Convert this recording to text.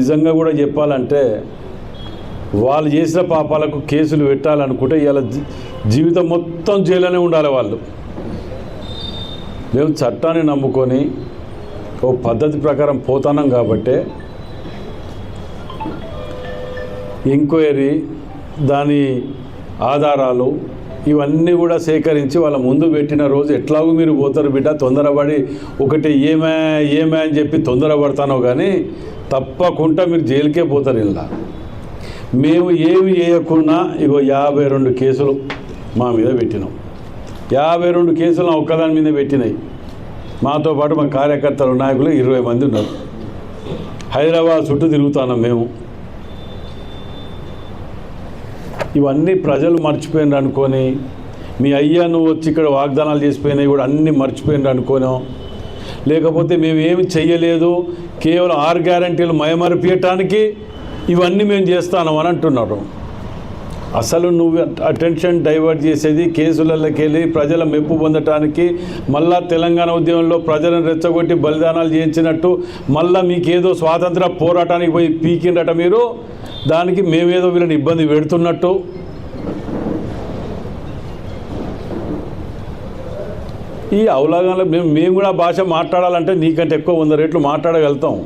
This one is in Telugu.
నిజంగా కూడా చెప్పాలంటే వాళ్ళు చేసిన పాపాలకు కేసులు పెట్టాలనుకుంటే ఇలా జీవితం మొత్తం జైల్లోనే ఉండాలి వాళ్ళు. మేము చట్టాన్ని నమ్ముకొని ఓ పద్ధతి ప్రకారం పోతున్నాం కాబట్టి ఎంక్వైరీ, దాని ఆధారాలు ఇవన్నీ కూడా సేకరించి వాళ్ళ ముందు పెట్టిన రోజు ఎట్లాగూ మీరు పోతారు బిడ్డ, తొందరపడి ఒకటి ఏమే అని చెప్పి తొందరపడతానో కానీ తప్పకుండా మీరు జైలుకే పోతారు. ఇలా మేము ఏమి చేయకుండా ఇగో 52 కేసులు మా మీద పెట్టినాం. 52 కేసులు ఒక్కదాని మీద పెట్టినాయి. మాతో పాటు మా కార్యకర్తలు నాయకులు 20 మంది ఉన్నారు. హైదరాబాద్ చుట్టూ తిరుగుతున్నాం మేము. ఇవన్నీ ప్రజలు మర్చిపోయినారు అనుకొని, మీ అయ్యా నువ్వు వచ్చి ఇక్కడ వాగ్దానాలు చేసిపోయినాయి కూడా అన్నీ మర్చిపోయినారు అనుకోను, లేకపోతే మేము ఏమి చెయ్యలేదు కేవలం 6 గ్యారంటీలు మయమరిపించటానికి ఇవన్నీ మేము చేస్తాను అని అంటున్నారు. అసలు నువ్వు అటెన్షన్ డైవర్ట్ చేసేది కేసులలోకి వెళ్ళి ప్రజల మెప్పు పొందటానికి, మళ్ళా తెలంగాణ ఉద్యమంలో ప్రజలను రెచ్చగొట్టి బలిదానాలు చేయించినట్టు మళ్ళీ మీకేదో స్వాతంత్ర పోరాటానికి పోయి పీకిండట మీరు. దానికి మేమేదో వీళ్ళని ఇబ్బంది పెడుతున్నట్టు. ఈ అవలాగంలో మేము కూడా భాష మాట్లాడాలంటే నీకంటే ఎక్కువ 100 రెట్లు మాట్లాడగలుగుతాం.